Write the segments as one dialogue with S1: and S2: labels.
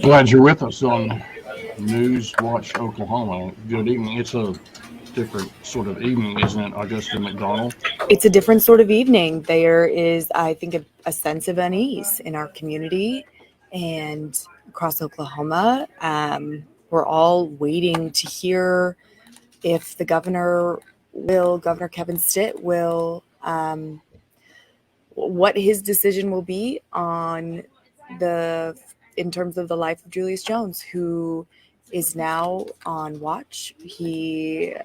S1: Glad you're with us on News Watch Oklahoma. Good evening. It's a different sort of evening, isn't it, Augusta McDonnell?
S2: It's a different sort of evening. There is, I think, a sense of unease in our community and across Oklahoma. We're all waiting to hear if Governor Kevin Stitt will, what his decision will be in terms of the life of Julius Jones, who is now on watch. He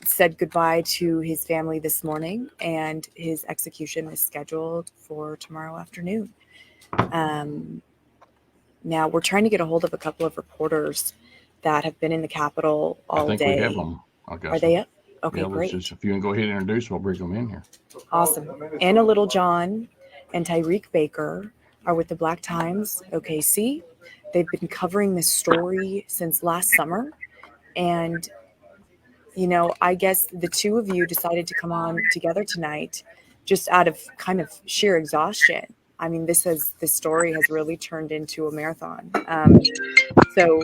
S2: said goodbye to his family this morning, and his execution is scheduled for tomorrow afternoon. Now, we're trying to get a hold of a couple of reporters that have been in the Capitol all day.
S1: I think we have them, Augusta.
S2: Are they up? Okay,
S1: yeah,
S2: great.
S1: If you can go ahead and introduce, we'll bring them in here.
S2: Awesome. Anna Littlejohn and Tyreek Baker are with the Black Times OKC. They've been covering this story since last summer. And, I guess the two of you decided to come on together tonight just out of kind of sheer exhaustion. I mean, this story has really turned into a marathon. So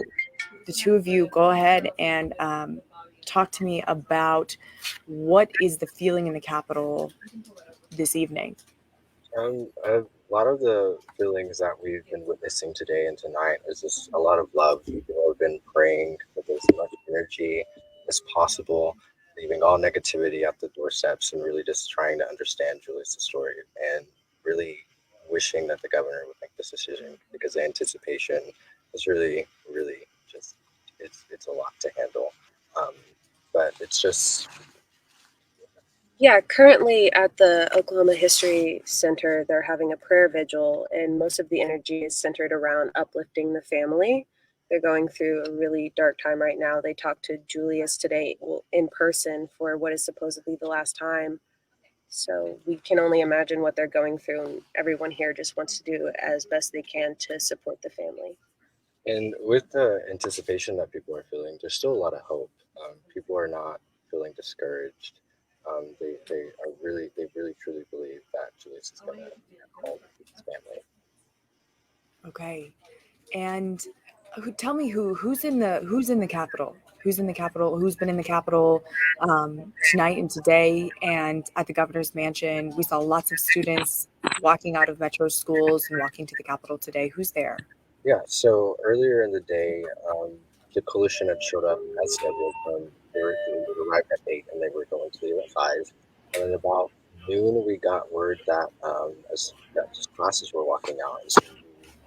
S2: the two of you go ahead and talk to me about what is the feeling in the Capitol this evening.
S3: A lot of the feelings that we've been witnessing today and tonight is just a lot of love. People have been praying with as much energy as possible, leaving all negativity at the doorsteps and really just trying to understand Julius' story and really wishing that the governor would make this decision, because the anticipation is really, really just, it's a lot to handle. But it's just...
S4: Yeah, currently at the Oklahoma History Center, they're having a prayer vigil, and most of the energy is centered around uplifting the family. They're going through a really dark time right now. They talked to Julius today in person for what is supposedly the last time. So we can only imagine what they're going through, and everyone here just wants to do as best they can to support the family.
S3: And with the anticipation that people are feeling, there's still a lot of hope. People are not feeling discouraged. They really truly believe that Julius is going to home his family.
S2: Okay, and tell me who's in the Capitol? Who's in the Capitol? Who's been in the Capitol tonight and today, and at the governor's mansion? We saw lots of students walking out of metro schools and walking to the Capitol today. Who's there?
S3: Yeah, so earlier in the day, the coalition had showed up as scheduled. They arrived at 8 and they were going to leave at 5. And then about noon, we got word that just classes were walking out. And so we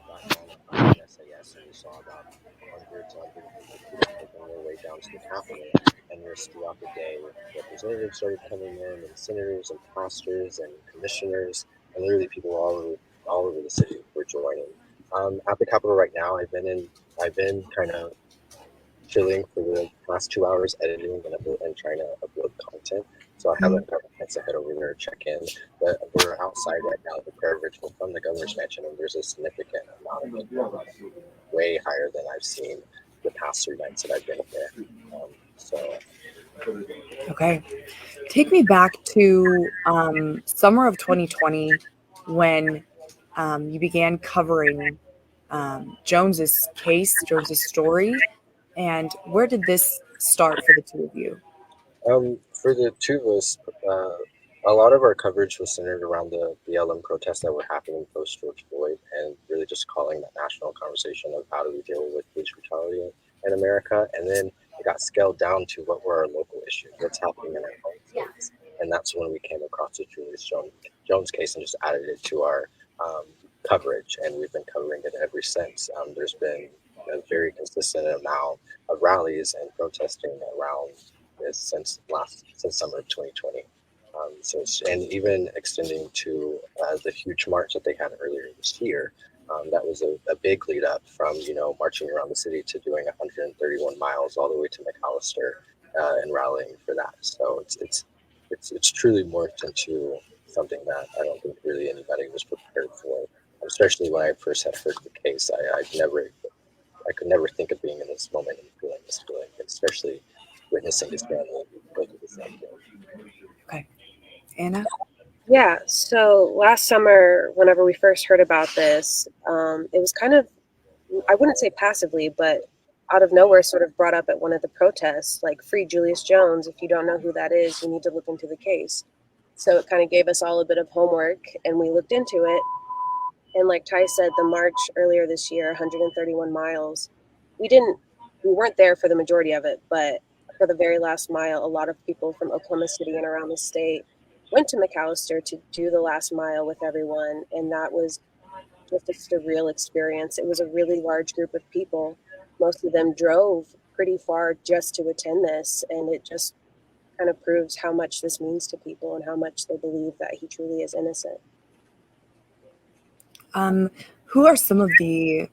S3: got on SAS and we saw about 100 to 150 people making their way down to the Capitol. And the rest throughout the day, representatives started coming in, and senators and pastors and commissioners, and literally people all over the city were joining. At the Capitol right now, I've been kind of chilling for the last 2 hours, editing and trying to upload content. So I haven't got a chance to head over there and check in. But we're outside right now, the prayer ritual from the governor's mansion, and there's a significant amount of people, way higher than I've seen the past 3 nights that I've been here.
S2: Okay, take me back to summer of 2020 when you began covering Jones's case, Jones's story, and where did this start for the two of you?
S3: For the two of us, a lot of our coverage was centered around the BLM protests that were happening post George Floyd, and really just calling that national conversation of how do we deal with police brutality in America. And then it got scaled down to what were our local issues, what's happening in our home states. And that's when we came across the Julius Jones case and just added it to our coverage, and we've been covering it ever since. There's been a very consistent amount of rallies and protesting around this since summer of 2020. And even extending to the huge march that they had earlier this year. That was a big lead up from marching around the city to doing 131 miles all the way to McAllister and rallying for that. So it's truly morphed into something that I don't think really anybody was prepared for. Especially when I first had heard the case, I could never think of being in this moment and feeling this feeling, especially witnessing his family go through the same thing.
S2: Okay, Anna.
S4: Yeah, so last summer, whenever we first heard about this, it was kind of, I wouldn't say passively, but out of nowhere sort of brought up at one of the protests, like free Julius Jones. If you don't know who that is, you need to look into the case. So it kind of gave us all a bit of homework and we looked into it. And like Ty said, the march earlier this year, 131 miles, we didn't, we weren't there for the majority of it, but for the very last mile, a lot of people from Oklahoma City and around the state went to McAllister to do the last mile with everyone. And that was just a surreal experience. It was a really large group of people. Most of them drove pretty far just to attend this. And it just kind of proves how much this means to people and how much they believe that he truly is innocent.
S2: Who are some of the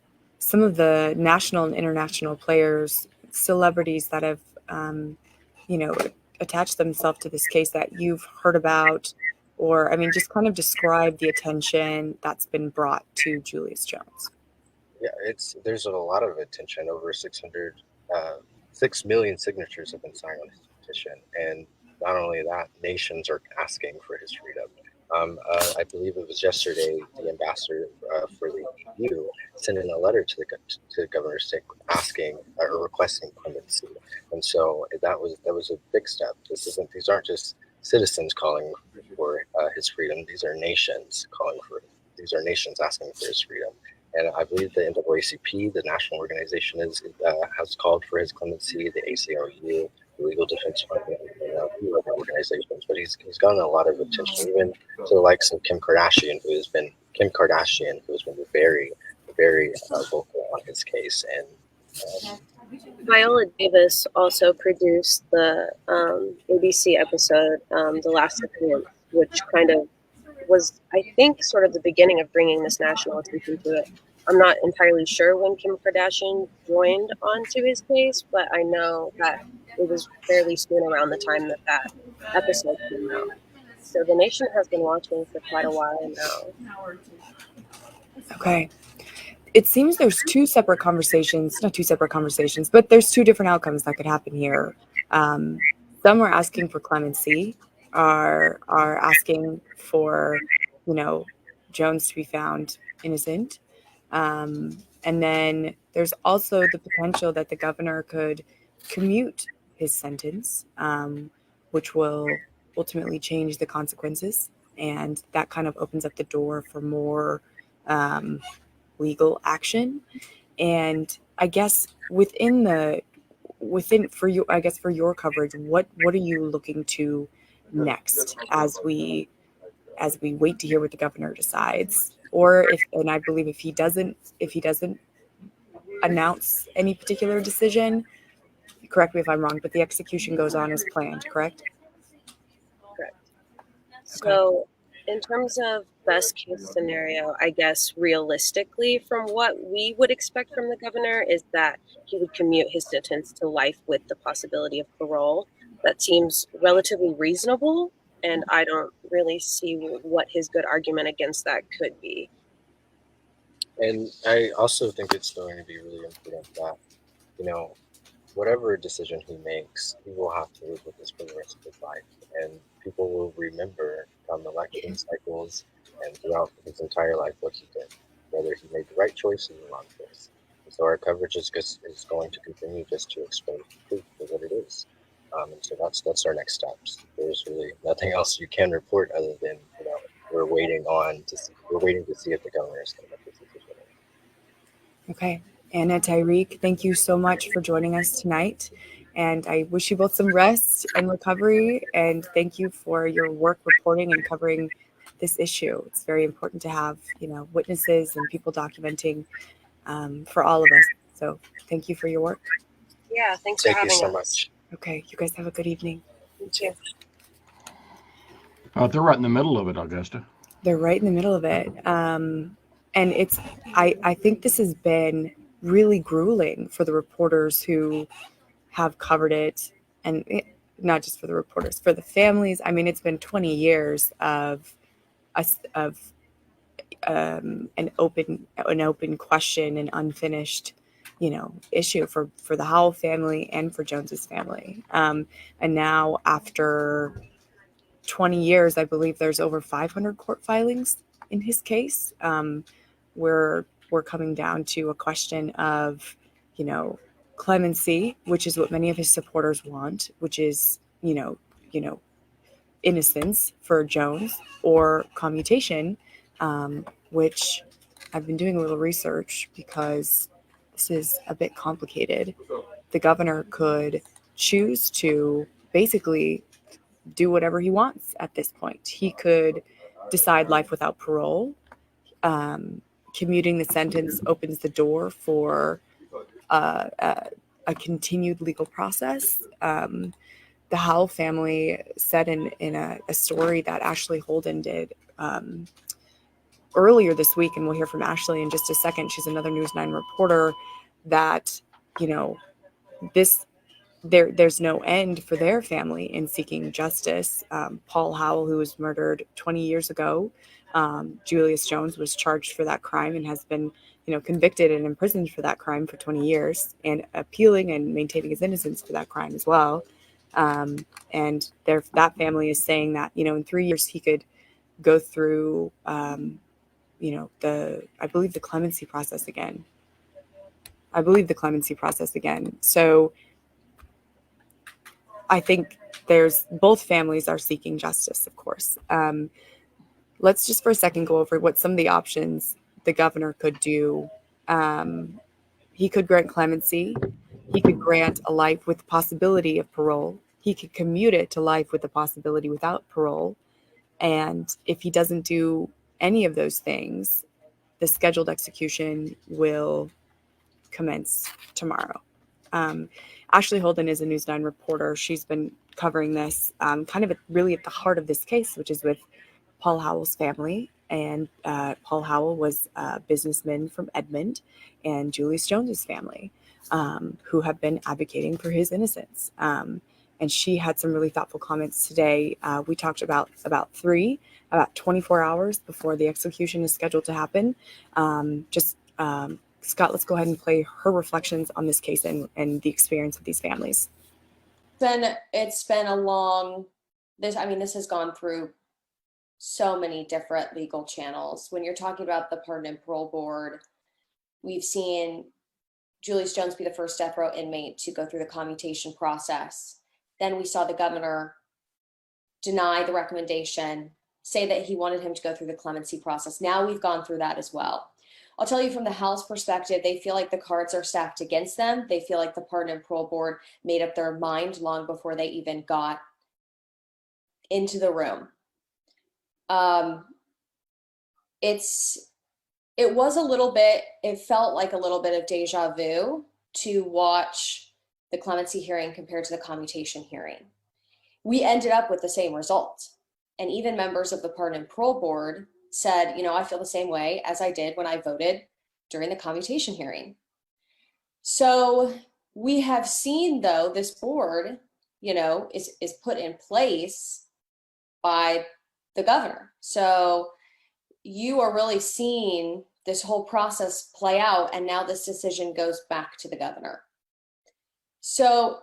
S2: national and international players, celebrities that have attached themselves to this case that you've heard about, or I mean, just kind of describe the attention that's been brought to Julius Jones?
S3: Yeah, there's a lot of attention. Over 6 million signatures have been signed on his petition, and not only that, nations are asking for his freedom. I believe it was yesterday the ambassador for the EU sent in a letter to the governor state asking or requesting clemency, and so that was a big step. These aren't just citizens calling for his freedom. These are nations asking for his freedom. And I believe the NAACP, the national organization, has called for his clemency. The ACLU, the Legal Defense Fund, and a few other organizations. But he's gotten a lot of attention, even to the likes of Kim Kardashian, who has been very, very vocal on his case. And
S4: Viola Davis also produced the ABC episode, The Last Appearance, which kind of was, I think, sort of the beginning of bringing this national attention to it. I'm not entirely sure when Kim Kardashian joined onto his case, but I know that it was fairly soon around the time that episode came out. So the nation has been watching for quite a while now.
S2: Okay. It seems there's not two separate conversations, but there's two different outcomes that could happen here. Some are asking for clemency, are asking for, Jones to be found innocent. And then there's also the potential that the governor could commute his sentence, which will ultimately change the consequences. And that kind of opens up the door for more legal action. And I guess for your coverage, what are you looking to next as we wait to hear what the governor decides? Or I believe if he doesn't announce any particular decision, correct me if I'm wrong, but the execution goes on as planned, correct?
S4: Correct. So in terms of best case scenario, I guess realistically from what we would expect from the governor is that he would commute his sentence to life with the possibility of parole. That seems relatively reasonable, and I don't really see what his good argument against that could be.
S3: And I also think it's going to be really important that, whatever decision he makes, he will have to live with this for the rest of his life. And people will remember from election cycles and throughout his entire life what he did, whether he made the right choice or the wrong choice. And so our coverage is going to continue just to expose the truth of what it is. And so that's our next steps. There's really nothing else you can report other than, we're waiting to see if the governor is going to make this decision.
S2: Okay. Anna, Tyreek, thank you so much for joining us tonight. And I wish you both some rest and recovery. And thank you for your work reporting and covering this issue. It's very important to have, witnesses and people documenting for all of us. So thank you for your work.
S4: Yeah, thanks for having us.
S3: Thank you so much.
S2: Okay, you guys have a good evening.
S4: You too.
S1: They're right in the middle of it, Augusta.
S2: They're right in the middle of it. And I think this has been really grueling for the reporters who have covered it, and not just for the reporters, for the families. I mean, it's been 20 years of an open question, an unfinished, issue for the Howell family and for Jones's family. And now after 20 years, I believe there's over 500 court filings in his case. We're coming down to a question of, clemency, which is what many of his supporters want, which is, innocence for Jones, or commutation, which I've been doing a little research because this is a bit complicated. The governor could choose to basically do whatever he wants at this point. He could decide life without parole. Commuting the sentence opens the door for a continued legal process. The Howell family said in a story that Ashley Holden did earlier this week, and we'll hear from Ashley in just a second. She's another News 9 reporter, that, there's no end for their family in seeking justice. Paul Howell, who was murdered 20 years ago, Julius Jones was charged for that crime and has been, convicted and imprisoned for that crime for 20 years, and appealing and maintaining his innocence for that crime as well. And that family is saying that, in 3 years he could go through, I believe the clemency process again. So I think both families are seeking justice, of course. Let's just for a second go over what some of the options the governor could do. He could grant clemency. He could grant a life with the possibility of parole. He could commute it to life with the possibility without parole. And if he doesn't do any of those things, the scheduled execution will commence tomorrow. Ashley Holden is a News 9 reporter. She's been covering this kind of really at the heart of this case, which is with Paul Howell's family. And Paul Howell was a businessman from Edmond, and Julius Jones's family, who have been advocating for his innocence. And she had some really thoughtful comments today. We talked about 24 hours before the execution is scheduled to happen. Scott, let's go ahead and play her reflections on this case and the experience of these families.
S5: It's been a long, this has gone through so many different legal channels. When you're talking about the Pardon and Parole Board, we've seen Julius Jones be the first death row inmate to go through the commutation process. Then we saw the governor deny the recommendation, say that he wanted him to go through the clemency process. Now we've gone through that as well. I'll tell you from the House perspective, they feel like the cards are stacked against them. They feel like the Pardon and Parole Board made up their mind long before they even got into the room. It felt like a little bit of deja vu to watch the clemency hearing compared to the commutation hearing. We ended up with the same result. And even members of the Pardon and Parole Board said, I feel the same way as I did when I voted during the commutation hearing. So we have seen, though, this board, is put in place by the governor. So you are really seeing this whole process play out, and now this decision goes back to the governor. So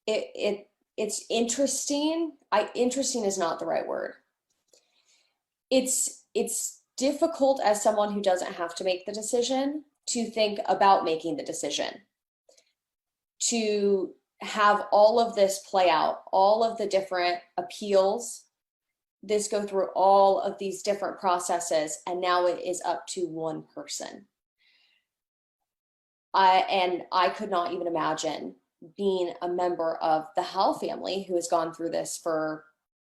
S5: it's interesting. Interesting is not the right word. It's difficult as someone who doesn't have to make the decision to think about making the decision, to have all of this play out, all of the different appeals, this go through all of these different processes, and now it is up to one person. I could not even imagine being a member of the Howell family, who has gone through this for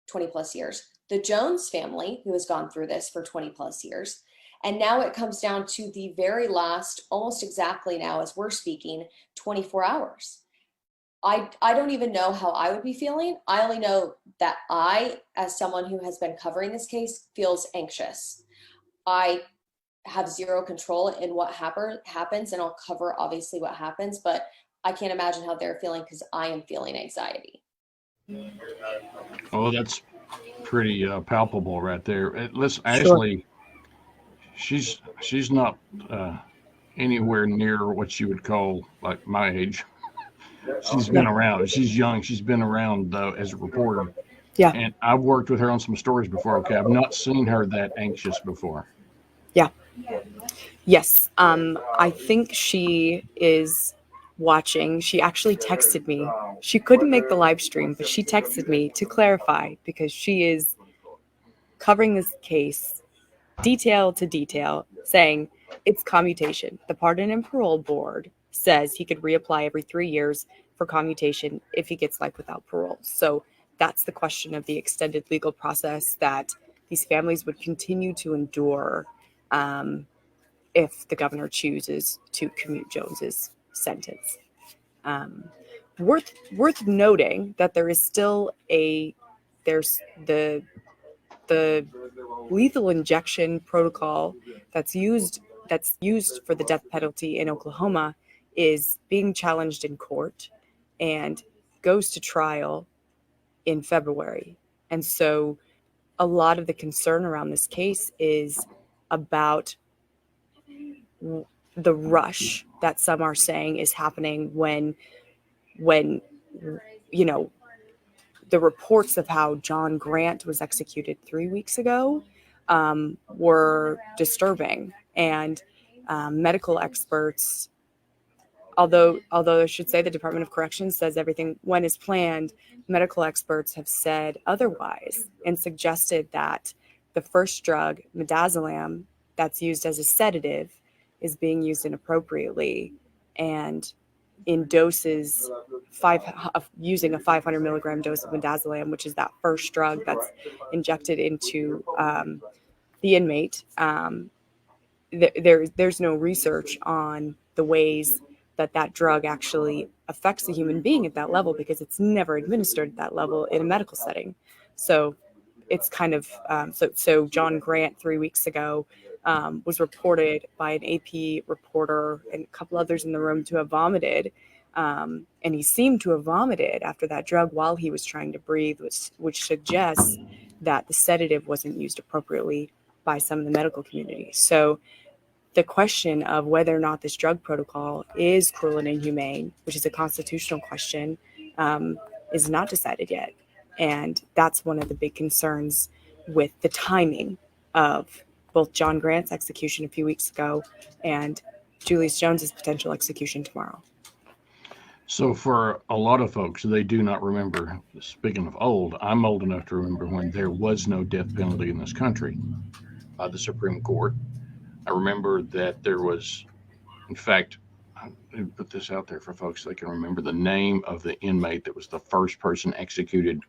S5: 20 plus years, the Jones family, who has gone through this for 20 plus years. And now it comes down to the very last, almost exactly now as we're speaking, 24 hours. I don't even know how I would be feeling. I only know that I, as someone who has been covering this case, feels anxious. I have zero control in what happens, and I'll cover obviously what happens, but I can't imagine how they're feeling, because I am feeling anxiety.
S1: Oh, that's pretty palpable right there. Listen, Ashley, she's not anywhere near what you would call like my age. She's been around. She's young. She's been around though as a reporter.
S2: Yeah.
S1: And I've worked with her on some stories before. Okay, I've not seen her that anxious before.
S2: Yeah. Yes. I think she is watching. She actually texted me. She couldn't make the live stream, but she texted me to clarify because she is covering this case detail to detail, saying it's commutation. The Pardon and Parole Board says he could reapply every 3 years for commutation if he gets life without parole. So that's the question of the extended legal process that these families would continue to endure if the governor chooses to commute Jones's sentence. Worth noting that there is still there's the lethal injection protocol that's used for the death penalty in Oklahoma is being challenged in court and goes to trial in February. And so a lot of the concern around this case is about the rush that some are saying is happening when you know, the reports of how John Grant was executed 3 weeks ago were disturbing, and medical experts, although I should say the Department of Corrections says everything went as planned, medical experts have said otherwise and suggested that the first drug, midazolam, that's used as a sedative, is being used inappropriately and in doses using a 500 milligram dose of midazolam, which is that first drug that's injected into the inmate. There's no research on the ways that drug actually affects a human being at that level because it's never administered at that level in a medical setting. So it's kind of so John Grant 3 weeks ago was reported by an AP reporter and a couple others in the room to have vomited. And he seemed to have vomited after that drug while he was trying to breathe, which suggests that the sedative wasn't used appropriately by some of the medical community. So the question of whether or not this drug protocol is cruel and inhumane, which is a constitutional question, is not decided yet. And that's one of the big concerns with the timing of both John Grant's execution a few weeks ago and Julius Jones's potential execution tomorrow.
S1: So for a lot of folks, they do not remember, speaking of old, I'm old enough to remember when there was no death penalty in this country by the Supreme Court. I remember that there was, in fact, I put this out there for folks so they can remember the name of the inmate that was the first person executed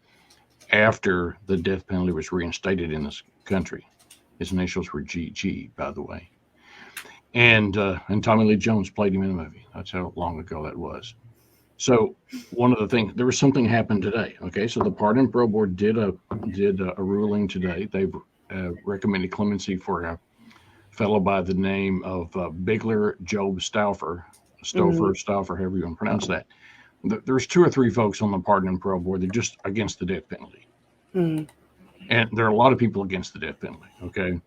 S1: after the death penalty was reinstated in this country. His initials were GG, by the way. And Tommy Lee Jones played him in the movie. That's how long ago that was. So one of the things, there was something happened today. Okay, so the Pardon and Parole Board did a ruling today. They recommended clemency for a fellow by the name of Bigler Job Stauffer, Stauffer, however you want to pronounce that. There's 2 or 3 folks on the Pardon and Parole Board that are just against the death penalty. Mm. And there are a lot of people against the death penalty, okay?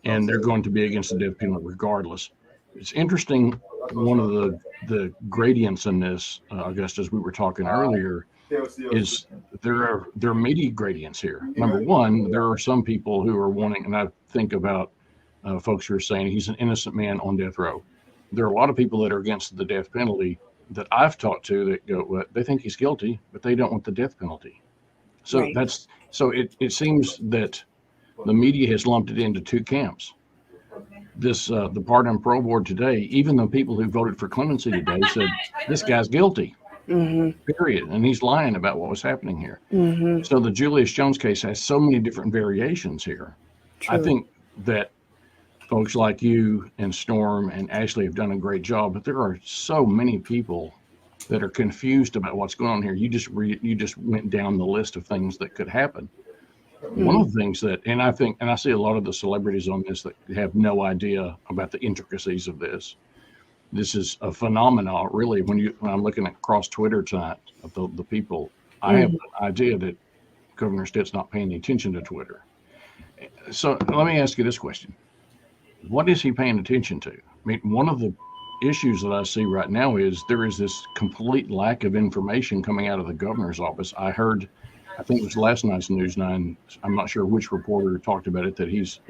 S1: And they're going to be against the death penalty regardless. It's interesting, one of the gradients in this, Augusta, as we were talking earlier, is there are meaty gradients here. Number one, there are some people who are wanting, and I think about folks who are saying he's an innocent man on death row. There are a lot of people that are against the death penalty that I've talked to that go, well, they think he's guilty, but they don't want the death penalty. So right. It seems that the media has lumped it into 2 camps. The Pardon and Parole Board today, even the people who voted for clemency today said this guy's guilty, period, and he's lying about what was happening here. Mm-hmm. So the Julius Jones case has so many different variations here. True. I think that folks like you and Storm and Ashley have done a great job, but there are so many people that are confused about what's going on here. You just went down the list of things that could happen. One of the things that, and I see a lot of the celebrities on this that have no idea about the intricacies of this. This is a phenomenon, really. When I'm looking across Twitter tonight of the people, I have an idea that Governor Stitt's not paying attention to Twitter. So let me ask you this question: what is he paying attention to? I mean, one of the issues that I see right now is there is this complete lack of information coming out of the governor's office. I heard, I think it was last night's News 9, I'm not sure which reporter talked about it, that he's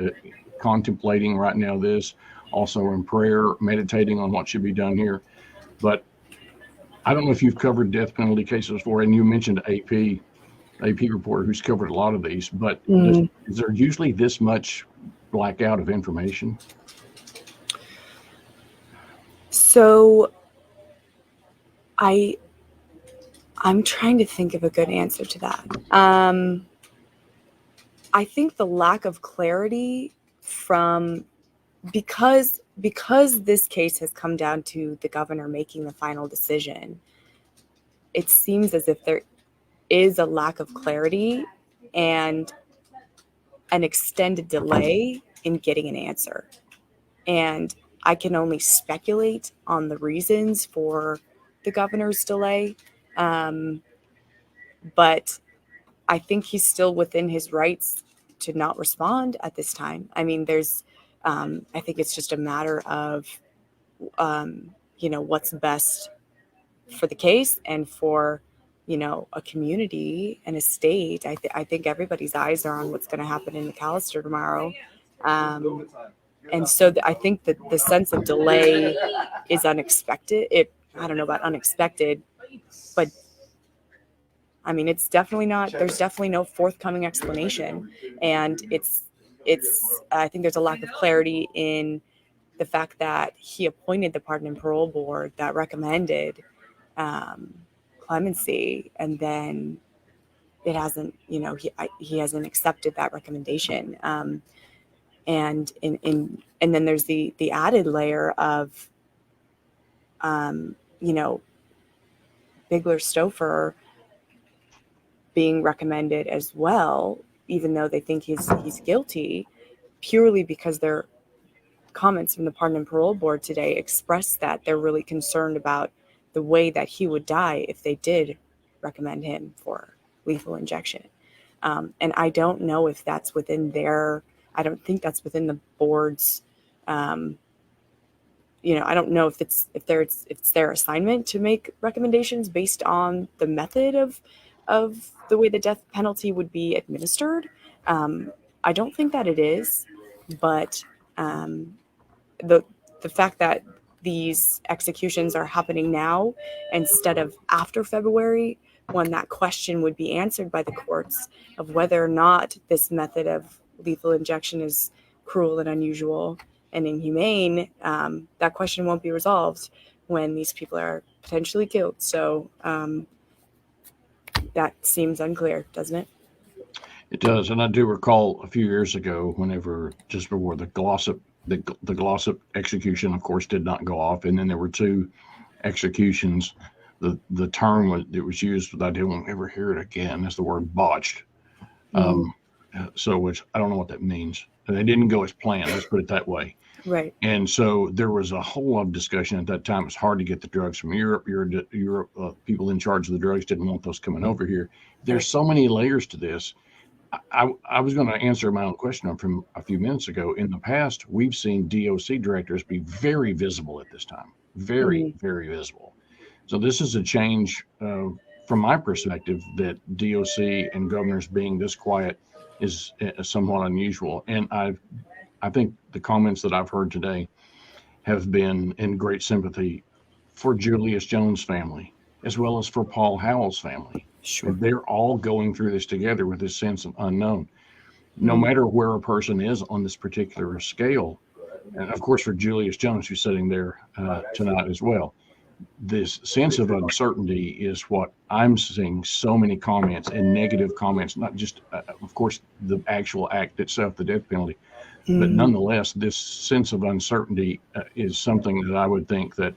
S1: contemplating right now this, also in prayer, meditating on what should be done here. But I don't know if you've covered death penalty cases before, and you mentioned AP reporter who's covered a lot of these, but is there usually this much blackout of information?
S2: So I'm trying to think of a good answer to that. I think the lack of clarity from because this case has come down to the governor making the final decision, it seems as if there is a lack of clarity and an extended delay in getting an answer. And I can only speculate on the reasons for the governor's delay. But I think he's still within his rights to not respond at this time. I mean, I think it's just a matter of, what's best for the case and for, a community and a state. I think everybody's eyes are on what's going to happen in McAllister tomorrow. And so I think that the sense of delay is unexpected. I don't know about unexpected, but I mean, it's definitely not, there's definitely no forthcoming explanation. And I think there's a lack of clarity in the fact that he appointed the Pardon and Parole Board that recommended clemency, and then it hasn't, he hasn't accepted that recommendation. And then there's the added layer of, Bigler Stouffer being recommended as well, even though they think he's guilty, purely because their comments from the Pardon and Parole Board today expressed that they're really concerned about the way that he would die if they did recommend him for lethal injection. And I don't know if that's within I don't think that's within the board's, I don't know if it's their assignment to make recommendations based on the method of the way the death penalty would be administered. I don't think that it is, but the fact that these executions are happening now instead of after February, when that question would be answered by the courts of whether or not this method of lethal injection is cruel and unusual and inhumane, that question won't be resolved when these people are potentially killed. So that seems unclear, doesn't it?
S1: It does. And I do recall a few years ago, whenever just before the Glossop execution, of course, did not go off. And then there were two executions. The term that was used, but I didn't ever hear it again, is the word botched. So which I don't know what that means. They didn't go as planned, let's put it that way.
S2: Right.
S1: And so there was a whole lot of discussion at that time. It was hard to get the drugs from Europe. Europe, people in charge of the drugs didn't want those coming over here. There's so many layers to this. I was going to answer my own question from a few minutes ago. In the past, we've seen DOC directors be very visible at this time, very visible. So this is a change from my perspective, that DOC and governors being this quiet is somewhat unusual. And I think the comments that I've heard today have been in great sympathy for Julius Jones' family, as well as for Paul Howell's family. Sure. They're all going through this together with this sense of unknown, no matter where a person is on this particular scale. And of course, for Julius Jones, who's sitting there tonight as well, this sense of uncertainty is what I'm seeing so many comments and negative comments, not just, of course, the actual act itself, the death penalty, but nonetheless, this sense of uncertainty is something that I would think that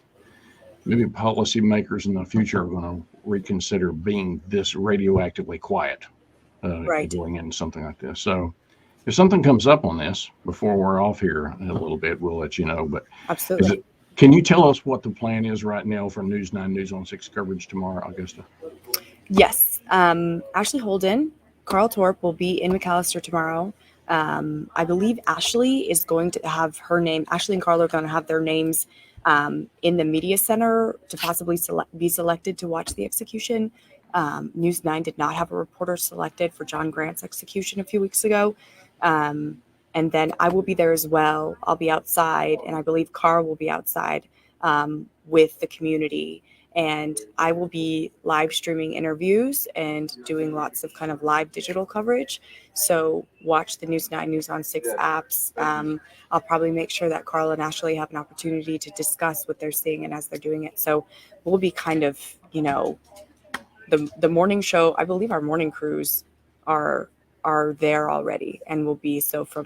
S1: maybe policymakers in the future are going to reconsider being this radioactively quiet going into something like this. So if something comes up on this before we're off here in a little bit, we'll let you know. But
S2: absolutely.
S1: Can you tell us what the plan is right now for News 9 News on 6 coverage tomorrow, Augusta?
S2: Yes. Ashley Holden, Carl Torp will be in McAllister tomorrow. I believe Ashley is going to have her name. Ashley and Carl are going to have their names in the media center to possibly be selected to watch the execution. News 9 did not have a reporter selected for John Grant's execution a few weeks ago. And then I will be there as well. I'll be outside, and I believe Carl will be outside with the community. And I will be live streaming interviews and doing lots of kind of live digital coverage. So watch the News 9 News on 6 apps. I'll probably make sure that Carl and Ashley have an opportunity to discuss what they're seeing and as they're doing it. So we'll be kind of, the morning show. I believe our morning crews are there already, and will be so from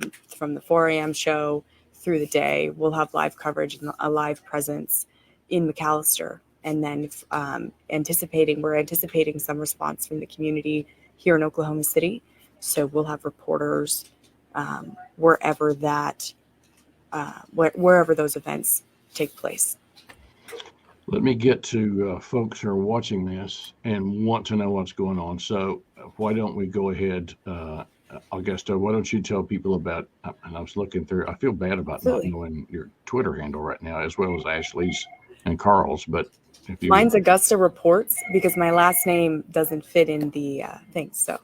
S2: the 4 a.m. show through the day. We'll have live coverage and a live presence in McAllister. And then we're anticipating some response from the community here in Oklahoma City. So we'll have reporters wherever those events take place.
S1: Let me get to folks who are watching this and want to know what's going on. So why don't we go ahead, Augusta, why don't you tell people about, and I was looking through, I feel bad about
S2: Absolutely.
S1: not knowing your Twitter handle right now, as well as Ashley's and Carl's, but if you...
S2: Mine's Augusta Reports, because my last name doesn't fit in the thing. So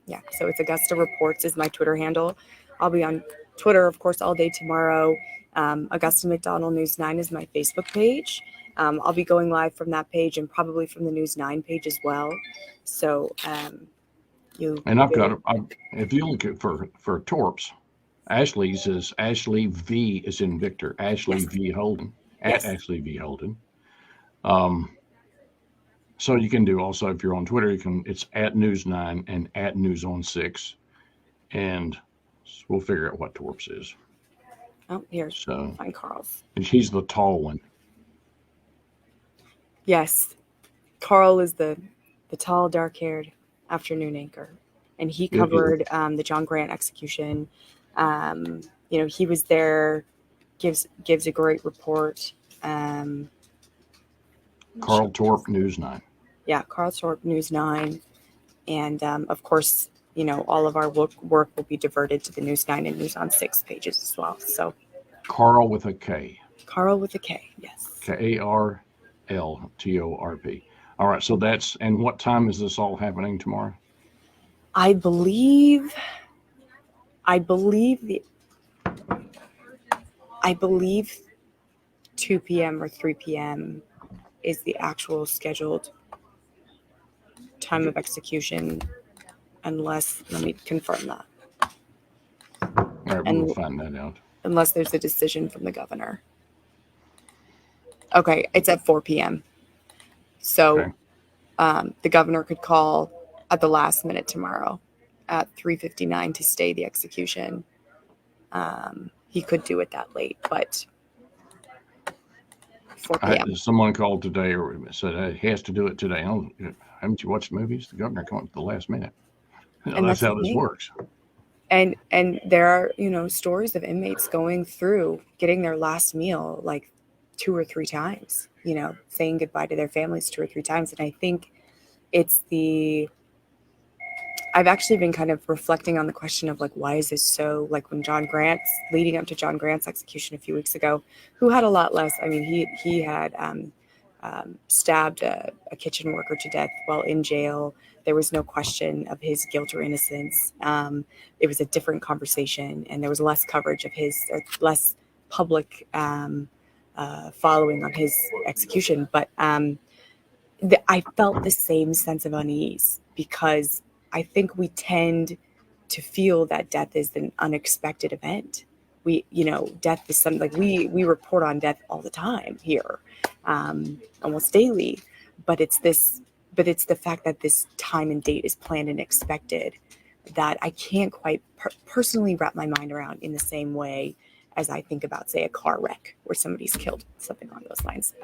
S2: yeah, so it's Augusta Reports is my Twitter handle. I'll be on Twitter, of course, all day tomorrow. Augusta McDonnell News 9 is my Facebook page. I'll be going live from that page and probably from the News 9 page as well. So
S1: I've got, if you look at for Torps, Ashley's is Ashley V is in Victor, Ashley
S2: Yes.
S1: V Holden,
S2: Yes.
S1: at Ashley V Holden. So you can do also, if you're on Twitter, it's at News 9 and at News on 6, and we'll figure out what Torps is.
S2: Oh, here.
S1: So
S2: Find Carl's.
S1: and he's the tall one.
S2: Yes, Carl is the tall, dark-haired afternoon anchor, and he covered the John Grant execution. He was there, gives a great report.
S1: Carl Torp, News 9.
S2: Yeah, Carl Torp, News 9, and of course, all of our work will be diverted to the News 9 and News on 6 pages as well. So
S1: Carl with a K.
S2: Carl with a K, yes.
S1: KARLTORP. All right, so and what time is this all happening tomorrow?
S2: I believe 2 p.m. or 3 p.m. is the actual scheduled time of execution, unless, let me confirm that.
S1: All right, we'll find that out.
S2: Unless there's a decision from the governor. Okay, it's at 4 p.m. So
S1: Okay.
S2: The governor could call at the last minute tomorrow at 3:59 to stay the execution. He could do it that late, but 4 p.m.
S1: Someone called today or said he has to do it today. Haven't you watched movies? The governor comes at the last minute.
S2: And
S1: That's how
S2: the
S1: this
S2: thing.
S1: works.
S2: And there are, stories of inmates going through getting their last meal like 2 or 3 times, saying goodbye to their families 2 or 3 times. And I think I've actually been kind of reflecting on the question of why is this so, when leading up to John Grant's execution a few weeks ago, who had a lot less, he had stabbed a kitchen worker to death while in jail. There was no question of his guilt or innocence. It was a different conversation, and there was less coverage of less public following on his execution. But I felt the same sense of unease, because I think we tend to feel that death is an unexpected event. Death is something we report on death all the time here, almost daily. But it's the fact that this time and date is planned and expected that I can't quite personally wrap my mind around in the same way as I think about, say, a car wreck where somebody's killed, something along those lines.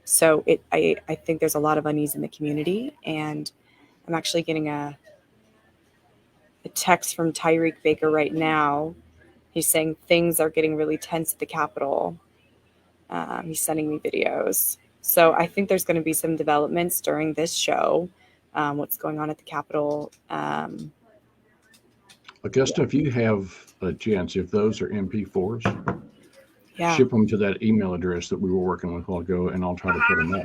S2: So I think there's a lot of unease in the community, and I'm actually getting a text from Tyreek Baker right now. He's saying things are getting really tense at the Capitol. He's sending me videos. So I think there's going to be some developments during this show, what's going on at the Capitol.
S1: Augusta, if you have a chance, if those are MP4s,
S2: Yeah.
S1: ship them to that email address that we were working with a while ago, and I'll try to put them up.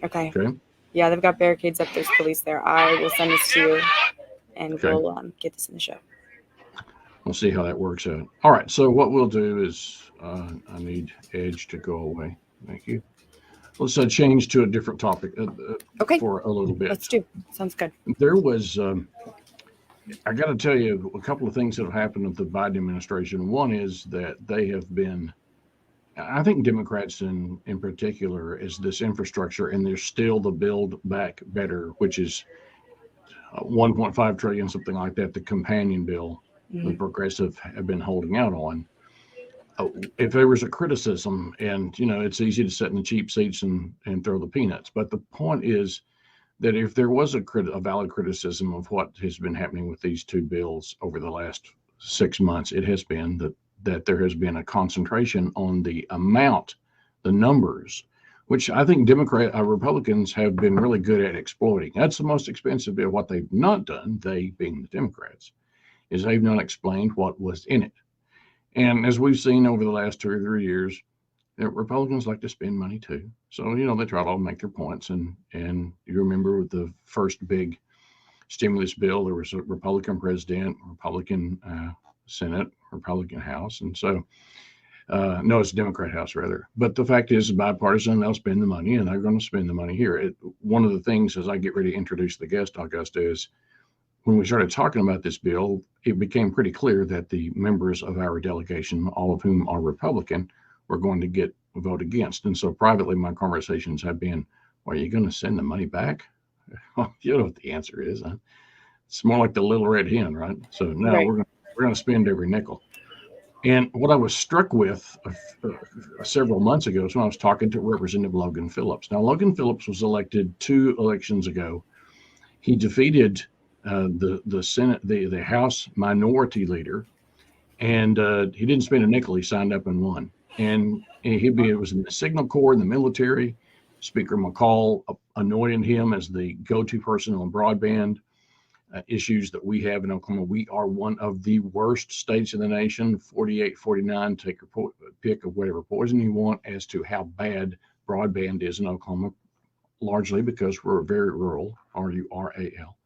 S2: Okay.
S1: Okay.
S2: Yeah, they've got barricades up. There's police there. I will send this to you, and
S1: Okay.
S2: we'll get this in the show.
S1: We'll see how that works out. All right. So what we'll do is I need Edge to go away. Thank you. Let's change to a different topic
S2: Okay.
S1: for a little bit.
S2: Let's do. Sounds good.
S1: There was, I got to tell you, a couple of things that have happened with the Biden administration. One is that they have been, I think Democrats in particular, is this infrastructure, and there's still the Build Back Better, which is 1.5 trillion, something like that, the companion bill the progressive have been holding out on. If there was a criticism, and it's easy to sit in the cheap seats and throw the peanuts, but the point is that if there was a valid criticism of what has been happening with these two bills over the last 6 months, it has been that there has been a concentration on the amount, the numbers, which I think Republicans have been really good at exploiting. That's the most expensive bill. What they've not done, they being the Democrats, is they've not explained what was in it. And as we've seen over the last 2 or 3 years, Republicans like to spend money too. So, they try to make their points. And you remember with the first big stimulus bill, there was a Republican president, Republican Senate, Republican House. And so, no, it's a Democrat House rather. But the fact is, bipartisan, they'll spend the money, and they're going to spend the money here. One of the things, as I get ready to introduce the guest, Augusta, is when we started talking about this bill, it became pretty clear that the members of our delegation, all of whom are Republican, were going to vote against. And so privately, my conversations have been, well, are you going to send the money back? Well, you know what the answer is. Huh? It's more like the little red hen, right? So no,
S2: Right.
S1: we're going to spend every nickel. And what I was struck with several months ago is when I was talking to Representative Logan Phillips. Now, Logan Phillips was elected 2 elections ago. He defeated the Senate, the House minority leader, and he didn't spend a nickel. He signed up and won. And it was in the Signal Corps, in the military. Speaker McCall anointed him as the go-to person on broadband issues that we have in Oklahoma. We are one of the worst states in the nation, 48, 49, take your pick of whatever poison you want as to how bad broadband is in Oklahoma, largely because we're very rural, R-U-R-A-L.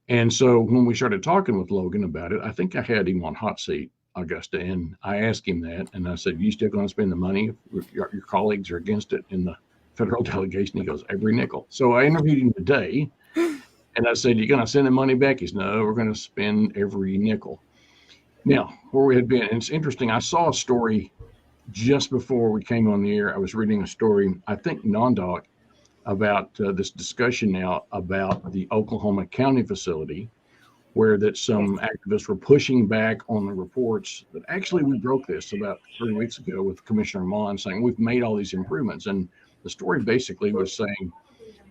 S1: And so when we started talking with Logan about it, I think I had him on hot seat, Augusta, and I asked him that, and I said, you still going to spend the money if your colleagues are against it in the federal delegation? He goes, every nickel. So I interviewed him today, and I said, you going to send the money back? He said, no, we're going to spend every nickel. Now, where we had been, and it's interesting, I saw a story just before we came on the air. I was reading a story, I think non-doc, about this discussion now about the Oklahoma County facility, where that some activists were pushing back on the reports that actually we broke this about 3 weeks ago with Commissioner Mon saying we've made all these improvements. And the story basically was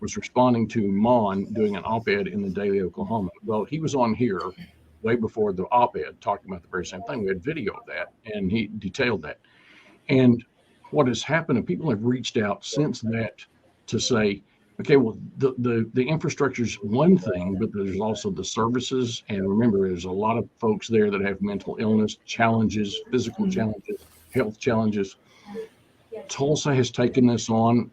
S1: responding to Mon doing an op-ed in the Daily Oklahoma. Well, he was on here way before the op-ed talking about the very same thing. We had video of that, and he detailed that. And what has happened, and people have reached out since that to say, okay, well, the infrastructure is one thing, but there's also the services. And remember, there's a lot of folks there that have mental illness challenges, physical challenges, health challenges. Tulsa has taken this on.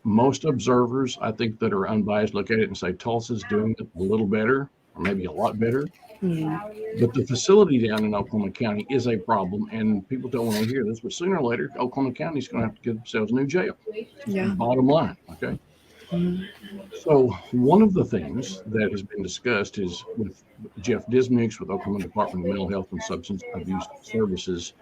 S1: Most observers, I think, that are unbiased look at it and say Tulsa's doing it a little better, or maybe a lot better. But the facility down in Oklahoma County is a problem, and people don't want to hear this, but sooner or later, Oklahoma County is going to have to give themselves a new jail.
S2: Yeah.
S1: Bottom line, okay? So one of the things that has been discussed is with Jeff Dismukes with Oklahoma Department of Mental Health and Substance Abuse Services,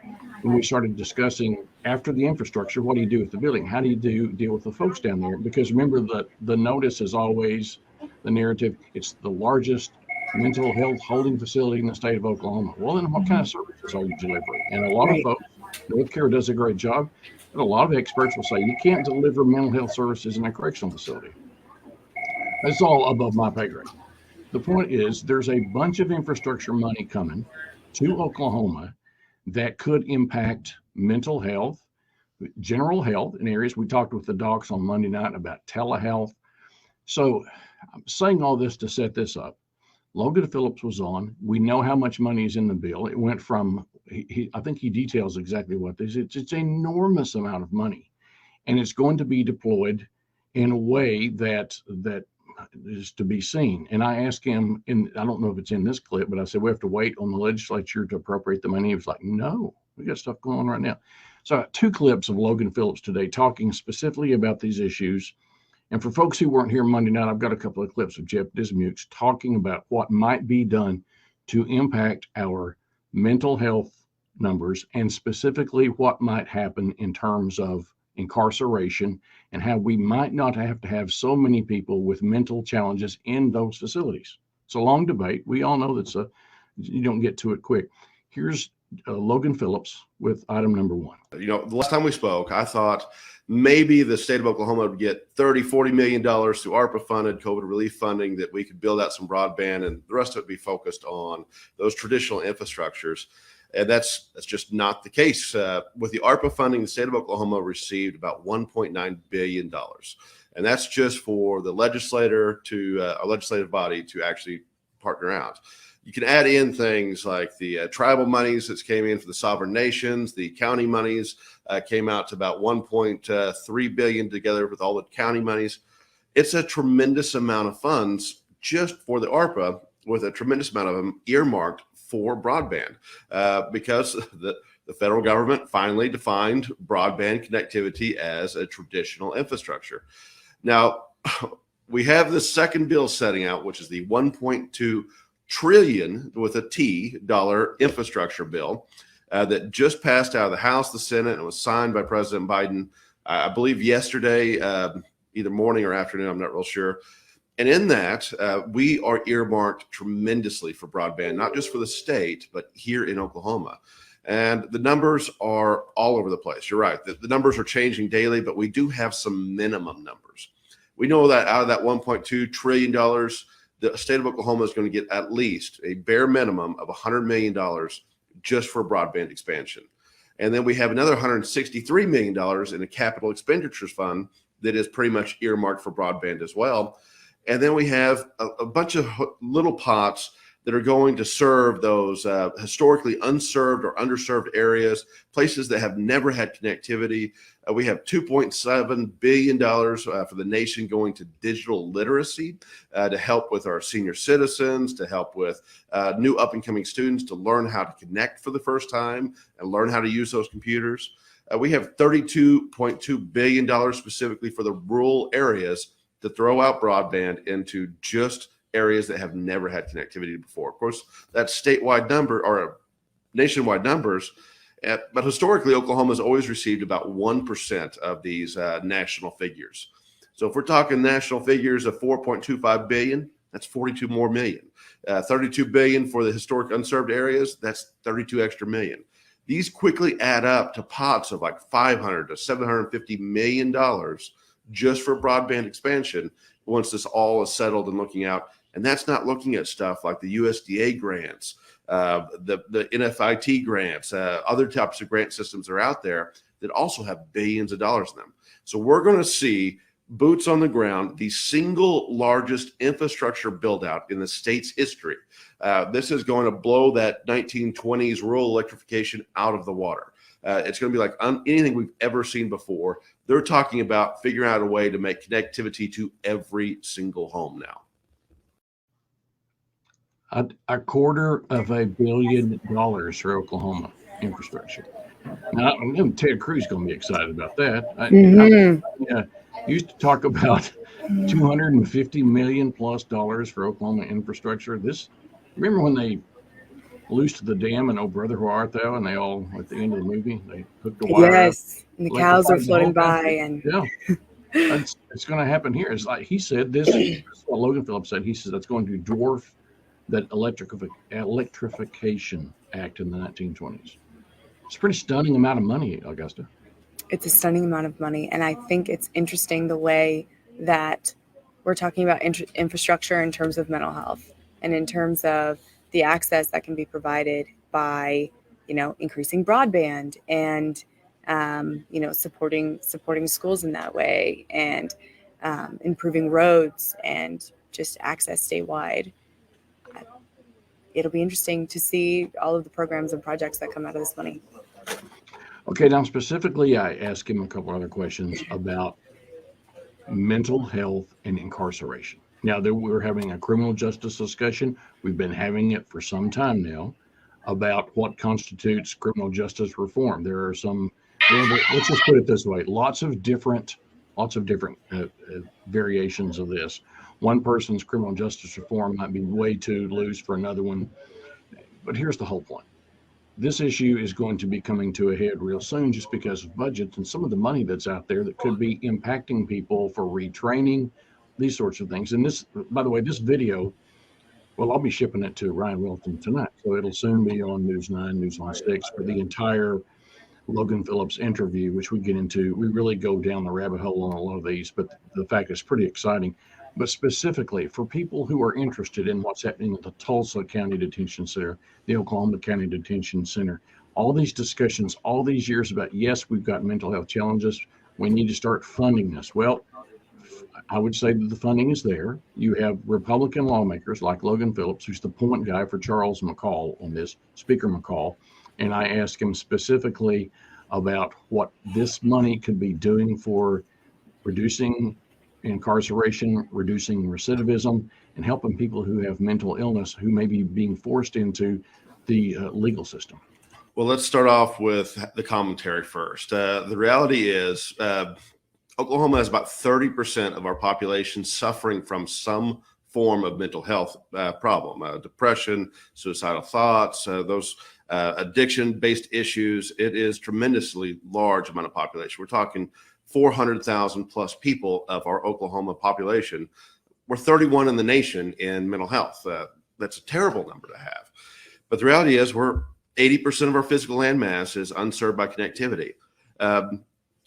S1: when we started discussing after the infrastructure, what do you do with the building? How do you deal with the folks down there? Because remember, the notice is always the narrative. It's the largest mental health holding facility in the state of Oklahoma. Well, then what kind of services are you delivering? And a lot of folks, North Carolina does a great job, but a lot of experts will say you can't deliver mental health services in a correctional facility. That's all above my pay grade. The point is there's a bunch of infrastructure money coming to Oklahoma that could impact mental health, general health in areas. We talked with the docs on Monday night about telehealth. So I'm saying all this to set this up. Logan Phillips was on. We know how much money is in the bill. It went from, I think he details exactly what this is. It's an enormous amount of money, and it's going to be deployed in a way that is to be seen. And I asked him, and I don't know if it's in this clip, but I said, we have to wait on the legislature to appropriate the money. He was like, no, we got stuff going on right now. So I got 2 clips of Logan Phillips today talking specifically about these issues. And for folks who weren't here Monday night, I've got a couple of clips of Jeff Dismukes talking about what might be done to impact our mental health numbers, and specifically what might happen in terms of incarceration and how we might not have to have so many people with mental challenges in those facilities. It's a long debate. We all know that's you don't get to it quick. Here's Logan Phillips with item number 1.
S6: The last time we spoke, I thought maybe the state of Oklahoma would get $30-40 million through ARPA funded COVID relief funding, that we could build out some broadband, and the rest of it be focused on those traditional infrastructures. And that's just not the case. With the ARPA funding, the state of Oklahoma received about $1.9 billion. And that's just for the legislator to our legislative body to actually partner out. You can add in things like the tribal monies that came in for the sovereign nations. The county monies came out to about $1.3 billion together with all the county monies. It's a tremendous amount of funds just for the ARPA, with a tremendous amount of them earmarked for broadband, because the federal government finally defined broadband connectivity as a traditional infrastructure. Now, we have the second bill setting out, which is the $1.2 trillion with a T dollar infrastructure bill that just passed out of the House, the Senate, and was signed by President Biden, I believe yesterday, either morning or afternoon, I'm not real sure. And in that, we are earmarked tremendously for broadband, not just for the state, but here in Oklahoma. And the numbers are all over the place. You're right. The numbers are changing daily, but we do have some minimum numbers. We know that out of that $1.2 trillion, the state of Oklahoma is going to get at least a bare minimum of $100 million just for broadband expansion. And then we have another $163 million in a capital expenditures fund that is pretty much earmarked for broadband as well. And then we have a bunch of little pots that are going to serve those historically unserved or underserved areas, places that have never had connectivity. We have $2.7 billion for the nation going to digital literacy to help with our senior citizens, to help with new up-and-coming students to learn how to connect for the first time and learn how to use those computers. We have $32.2 billion specifically for the rural areas to throw out broadband into just areas that have never had connectivity before. Of course, that's statewide number or nationwide numbers, but historically, Oklahoma has always received about 1% of these national figures. So if we're talking national figures of $4.25 billion, that's 42 more million. 32 billion for the historic unserved areas, that's 32 extra million. These quickly add up to pots of like $500 to $750 million just for broadband expansion once this all is settled and looking out. And that's not looking at stuff like the USDA grants, the NFIT grants, other types of grant systems are out there that also have billions of dollars in them. So we're going to see boots on the ground, the single largest infrastructure build out in the state's history. This is going to blow that 1920s rural electrification out of the water. It's going to be like anything we've ever seen before. They're talking about figuring out a way to make connectivity to every single home now.
S1: $250 million for Oklahoma infrastructure. Now, Ted Cruz is going to be excited about that. I used to talk about $250 million plus for Oklahoma infrastructure. Remember when they loosed the dam in Oh Brother Where Art Thou, and they all, at the end of the movie, they hooked the wire up.
S2: And the cows are floating by. And
S1: yeah, it's going to happen here. It's like he said, this is what Logan Phillips said. He said that's going to dwarf that electrification act in the 1920s. It's a pretty stunning amount of money, Augusta.
S2: It's a stunning amount of money. And I think it's interesting the way that we're talking about infrastructure in terms of mental health and in terms of the access that can be provided by, increasing broadband and, supporting schools in that way and improving roads and just access statewide. it'll be interesting to see all of the programs and projects that come out of this money.
S1: Okay, now specifically, I asked him a couple other questions about mental health and incarceration. Now, we're having a criminal justice discussion. We've been having it for some time now about what constitutes criminal justice reform. There are some, let's just put it this way, lots of different variations of this. One person's criminal justice reform might be way too loose for another one. But here's the whole point. This issue is going to be coming to a head real soon just because of budgets and some of the money that's out there that could be impacting people for retraining, these sorts of things. And this, by the way, this video, well, I'll be shipping it to Ryan Wilson tonight. So it'll soon be on News 9, News on 6 for the entire Logan Phillips interview, which we get into. We really go down the rabbit hole on a lot of these, but the fact is pretty exciting. But specifically for people who are interested in what's happening at the Tulsa County Detention Center, the Oklahoma County Detention Center, all these discussions, all these years about, yes, we've got mental health challenges. We need to start funding this. Well, I would say that the funding is there. You have Republican lawmakers like Logan Phillips, who's the point guy for Charles McCall on this, Speaker McCall. And I asked him specifically about what this money could be doing for reducing incarceration, reducing recidivism, and helping people who have mental illness who may be being forced into the legal system.
S6: Well, let's start off with the commentary first. The reality is Oklahoma has about 30% of our population suffering from some form of mental health problem, depression, suicidal thoughts, those addiction-based issues. It is tremendously large amount of population. We're talking 400,000 plus people of our Oklahoma population. We're 31 in the nation in mental health. That's a terrible number to have. But the reality is we're 80% of our physical landmass is unserved by connectivity.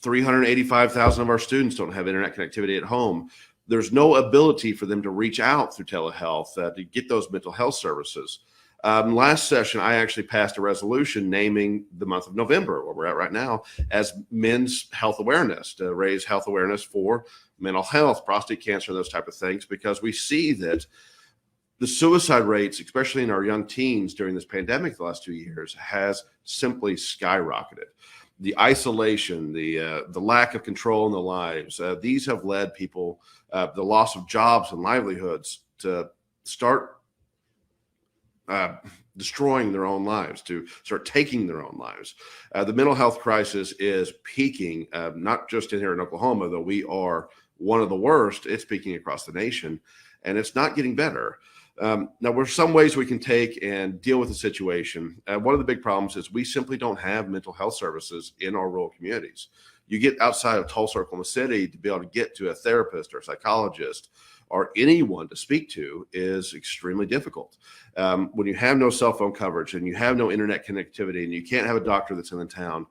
S6: 385,000 of our students don't have internet connectivity at home. There's no ability for them to reach out through telehealth to get those mental health services. Last session, I actually passed a resolution naming the month of November, where we're at right now, as Men's Health Awareness, to raise health awareness for mental health, prostate cancer, those type of things, because we see that the suicide rates, especially in our young teens during this pandemic the last 2 years, has simply skyrocketed. The isolation, the lack of control in their lives, these have led people, the loss of jobs and livelihoods, to start destroying their own lives, to start taking their own lives. The mental health crisis is peaking, not just in here in Oklahoma, though we are one of the worst. It's peaking across the nation, and it's not getting better. Now, there's some ways we can take and deal with the situation. One of the big problems is we simply don't have mental health services in our rural communities. You get outside of Tulsa, Oklahoma City, to be able to get to a therapist or a psychologist or anyone to speak to is extremely difficult. When you have no cell phone coverage and you have no internet connectivity and you can't have a doctor that's in the town,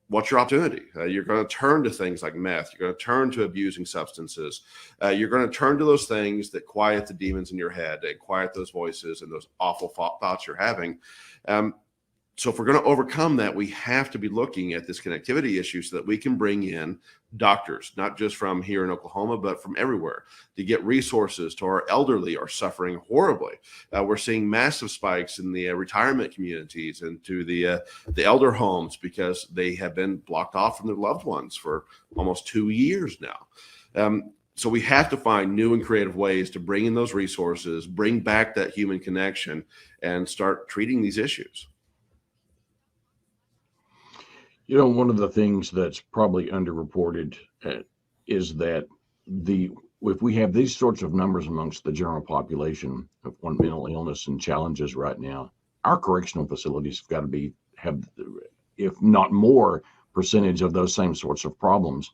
S6: what's your opportunity? You're going to turn to things like meth. You're going to turn to abusing substances. You're going to turn to those things that quiet the demons in your head and quiet those voices and those awful thoughts you're having. So if we're going to overcome that, we have to be looking at this connectivity issue so that we can bring in doctors, not just from here in Oklahoma, but from everywhere, to get resources to our elderly are suffering horribly. We're seeing massive spikes in the retirement communities and to the elder homes because they have been blocked off from their loved ones for almost 2 years now. So we have to find new and creative ways to bring in those resources, bring back that human connection, and start treating these issues.
S1: You know, one of the things that's probably underreported is that if we have these sorts of numbers amongst the general population of mental illness and challenges right now, our correctional facilities have got to have, if not more, percentage of those same sorts of problems.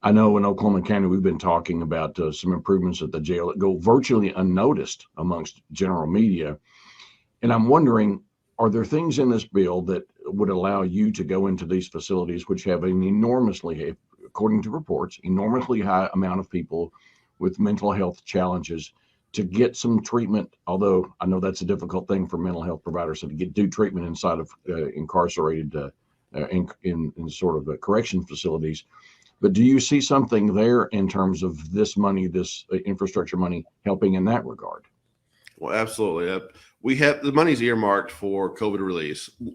S1: I know in Oklahoma County, we've been talking about some improvements at the jail that go virtually unnoticed amongst general media. And I'm wondering, are there things in this bill that would allow you to go into these facilities, which have an enormously, according to reports, enormously high amount of people with mental health challenges to get some treatment? Although I know that's a difficult thing for mental health providers, so to do treatment inside of incarcerated in sort of correction facilities. But do you see something there in terms of this money, this infrastructure money, helping in that regard?
S6: Well, absolutely. We have the money's earmarked for COVID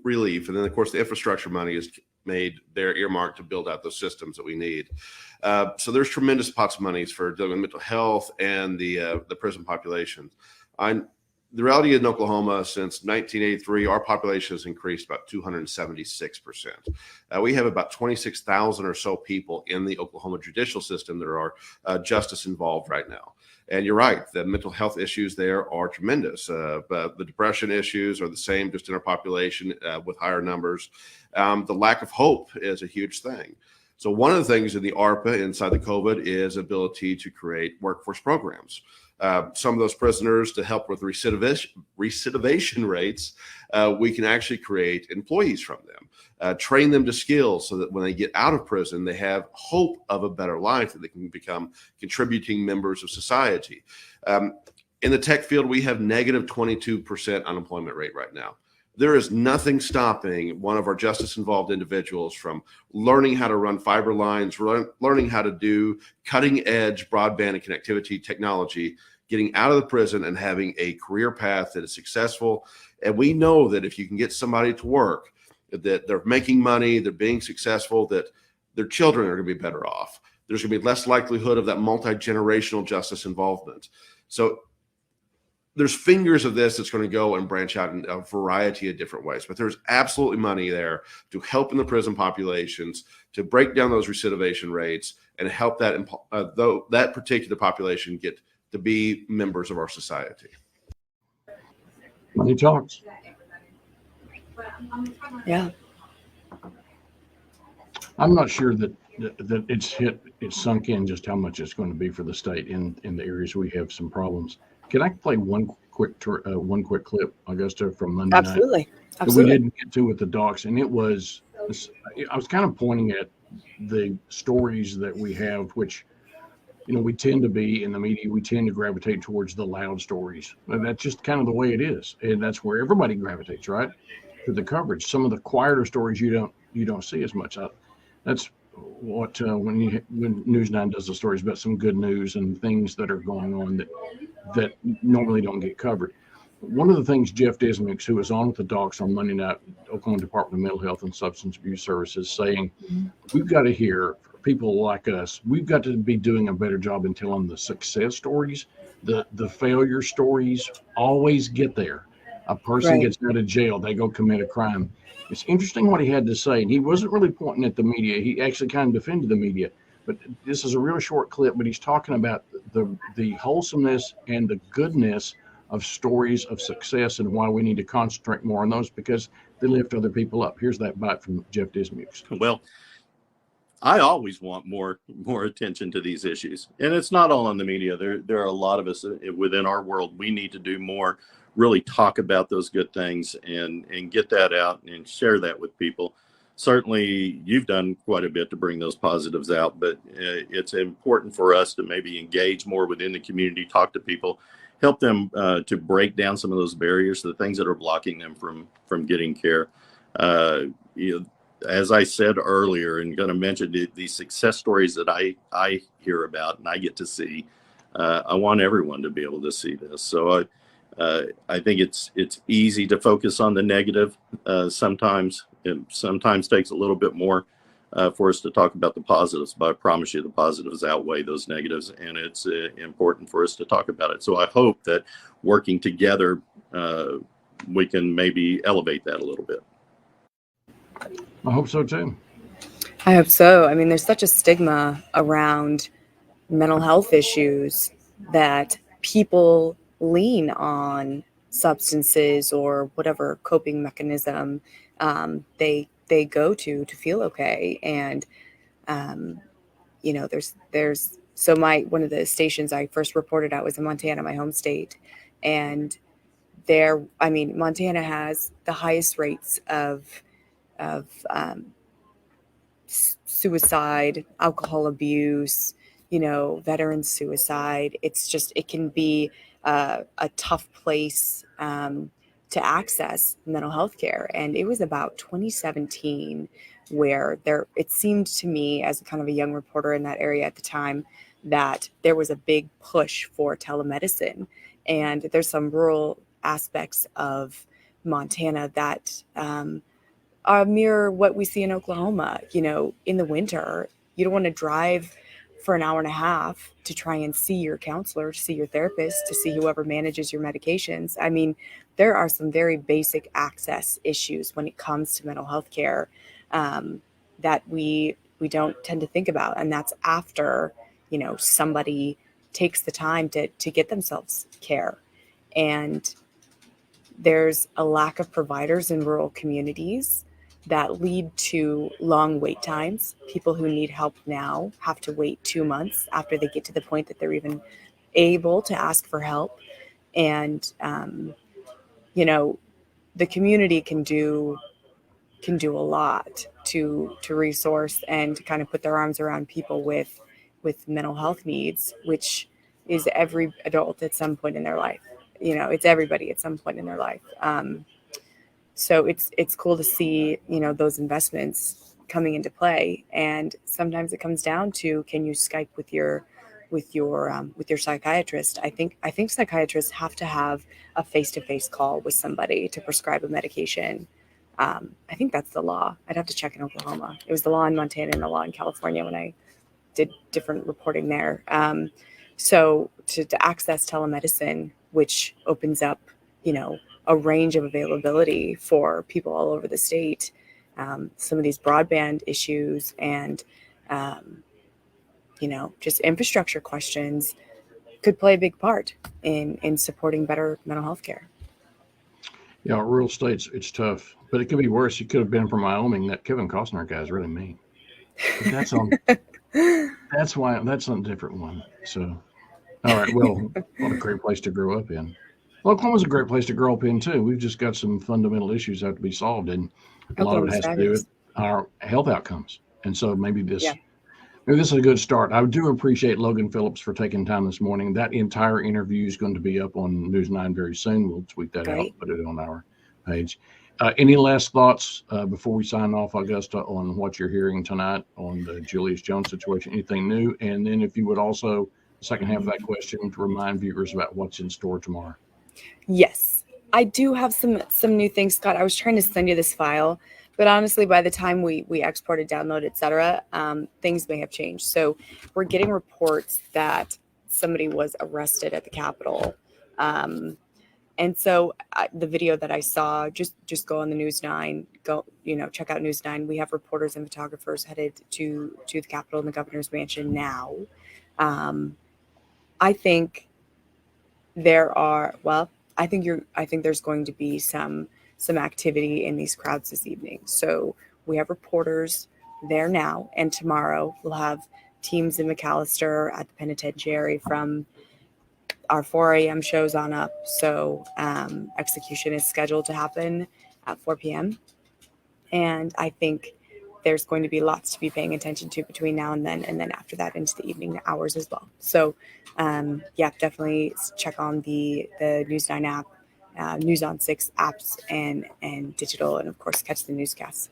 S6: relief, and then of course the infrastructure money is made their earmark to build out those systems that we need. So there's tremendous pots of monies for dealing with mental health and the prison population. The reality in Oklahoma, since 1983, our population has increased about 276%. We have about 26,000 or so people in the Oklahoma judicial system that are justice involved right now. And you're right, the mental health issues there are tremendous. But the depression issues are the same just in our population with higher numbers. The lack of hope is a huge thing. So one of the things in the ARPA inside the COVID is ability to create workforce programs. Some of those prisoners, to help with recidivation rates, we can actually create employees from them, train them to skills so that when they get out of prison, they have hope of a better life, that they can become contributing members of society. In the tech field, we have negative 22% unemployment rate right now. There is nothing stopping one of our justice involved individuals from learning how to run fiber lines, learning how to do cutting edge broadband and connectivity technology, getting out of the prison and having a career path that is successful. And we know that if you can get somebody to work, that they're making money, they're being successful, that their children are going to be better off. There's going to be less likelihood of that multi-generational justice involvement. So there's fingers of this that's going to go and branch out in a variety of different ways, but there's absolutely money there to help in the prison populations, to break down those recidivation rates and help that particular population get to be members of our society.
S1: Money talks.
S2: Yeah.
S1: I'm not sure that it's sunk in just how much it's going to be for the state in the areas we have some problems. Can I play one quick clip, Augusta, from Monday night?
S2: Absolutely.
S1: That we didn't get to with the docs, and I was kind of pointing at the stories that we have, which, we tend to be in the media, we tend to gravitate towards the loud stories. And that's just kind of the way it is, and that's where everybody gravitates, right, to the coverage. Some of the quieter stories you don't see as much. That's what when News 9 does the stories about some good news and things that are going on that normally don't get covered. One of the things Jeff Dismukes, who was on with the docs on Monday night, Oklahoma Department of Mental Health and Substance Abuse Services, saying, we've got to hear people like us. We've got to be doing a better job in telling the success stories. The failure stories always get there. A person gets out of jail, they go commit a crime. It's interesting what he had to say. And he wasn't really pointing at the media. He actually kind of defended the media. But this is a real short clip, but he's talking about the wholesomeness and the goodness of stories of success and why we need to concentrate more on those, because they lift other people up. Here's that bite from Jeff Dismukes.
S7: Well, I always want more attention to these issues. And it's not all in the media. There are a lot of us within our world. We need to do more, really talk about those good things and get that out and share that with people. Certainly, you've done quite a bit to bring those positives out, but it's important for us to maybe engage more within the community, talk to people, help them to break down some of those barriers, the things that are blocking them from getting care. As I said earlier, and going to mention the success stories that I hear about and I get to see, I want everyone to be able to see this. So I think it's easy to focus on the negative sometimes. It sometimes takes a little bit more for us to talk about the positives, but I promise you the positives outweigh those negatives, and it's important for us to talk about it. So I hope that working together, we can maybe elevate that a little bit.
S1: I hope so too.
S2: I hope so. I mean, there's such a stigma around mental health issues that people lean on substances or whatever coping mechanism they go to feel okay. And there's one of the stations I first reported at was in Montana, my home state, and Montana has the highest rates of suicide, alcohol abuse, veteran suicide. It's just, it can be a tough place to access mental health care. And it was about 2017 where it seemed to me, as kind of a young reporter in that area at the time, that there was a big push for telemedicine. And there's some rural aspects of Montana that mirror what we see in Oklahoma. You know, in the winter, you don't want to drive for an hour and a half to try and see your counselor, to see your therapist, to see whoever manages your medications. I mean, there are some very basic access issues when it comes to mental health care that we don't tend to think about. And that's after, you know, somebody takes the time to get themselves care. And there's a lack of providers in rural communities that lead to long wait times. People who need help now have to wait 2 months after they get to the point that they're even able to ask for help. And, you know, the community can do a lot to resource and to kind of put their arms around people with mental health needs, which is every adult at some point in their life. You know, it's everybody at some point in their life. So it's cool to see, you know, those investments coming into play. And sometimes it comes down to, can you Skype with your psychiatrist? I think psychiatrists have to have a face-to-face call with somebody to prescribe a medication. I think that's the law. I'd have to check in Oklahoma. It was the law in Montana and the law in California when I did different reporting there. So to access telemedicine, which opens up, you know, a range of availability for people all over the state, some of these broadband issues and, you know, just infrastructure questions could play a big part in supporting better mental health care.
S1: Yeah, rural states, it's tough, but it could be worse. You could have been from Wyoming. That Kevin Costner guy is really mean. But that's on. That's a different one. So, all right. Well, what a great place to grow up in. Well, Oklahoma's a great place to grow up in too. We've just got some fundamental issues that have to be solved, and a lot of it has to do with our health outcomes. And so maybe this is a good start. I do appreciate Logan Phillips for taking time this morning. That entire interview is going to be up on News 9 very soon. We'll tweet that out, put it on our page. Any last thoughts before we sign off, Augusta, on what you're hearing tonight on the Julius Jones situation? Anything new? And then if you would also, the second half of that question, to remind viewers about what's in store tomorrow.
S2: Yes, I do have some new things, Scott. I was trying to send you this file, but honestly, by the time we export it, download, etc., things may have changed. So we're getting reports that somebody was arrested at the Capitol. And so the video that I saw, just go on the News 9, go, you know, check out News 9. We have reporters and photographers headed to the Capitol and the governor's mansion now. I think I think there's going to be some activity in these crowds this evening. So we have reporters there now, and tomorrow we'll have teams in McAllister at the penitentiary from our 4 a.m. shows on up. So execution is scheduled to happen at 4 p.m. And I think there's going to be lots to be paying attention to between now and then after that into the evening hours as well. So definitely check on the News 9 app, News on 6 apps and digital, and of course catch the newscasts.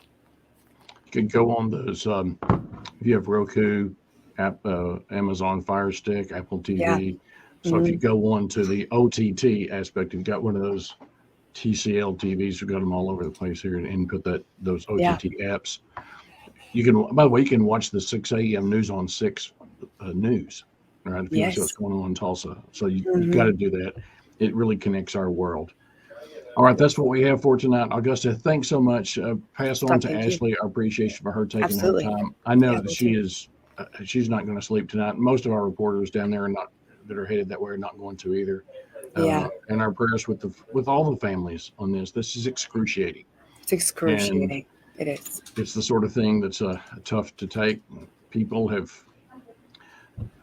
S1: You could go on those if you have Roku, Amazon Fire Stick, Apple TV. Yeah. So if you go on to the OTT aspect, you've got one of those TCL TVs. We've got them all over the place here, and put those OTT apps. You can, by the way, you can watch the 6 a.m. News on 6 news, right? If you see what's going on in Tulsa. So you've got to do that. It really connects our world. All right, that's what we have for tonight. Augusta, thanks so much. Pass on to Ashley our appreciation for her taking her time. I know that she's not going to sleep tonight. Most of our reporters down there that are headed that way are not going to either. And our prayers with all the families on this. This is excruciating.
S2: It's excruciating. It is. It's
S1: the sort of thing that's tough to take.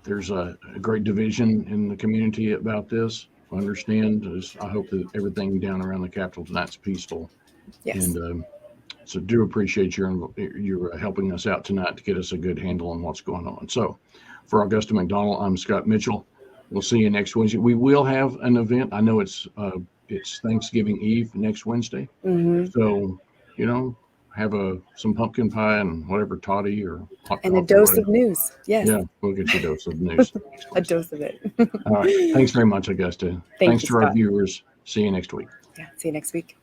S1: There's a great division in the community about this. I understand. I hope that everything down around the Capitol tonight's peaceful.
S2: Yes.
S1: And so do appreciate your helping us out tonight to get us a good handle on what's going on. So for Augusta McDonnell, I'm Scott Mitchell. We'll see you next Wednesday. We will have an event. I know it's Thanksgiving Eve next Wednesday. Mm-hmm. So, have some pumpkin pie and whatever toddy or hot
S2: And a
S1: coffee or
S2: dose
S1: whatever.
S2: of news. Yes.
S1: Yeah, we'll get you a dose of news.
S2: A dose of it.
S1: All right. Thanks very much, Augusta. Thanks
S2: you,
S1: to our
S2: Scott.
S1: viewers. See you next week.
S2: Yeah. See you next week.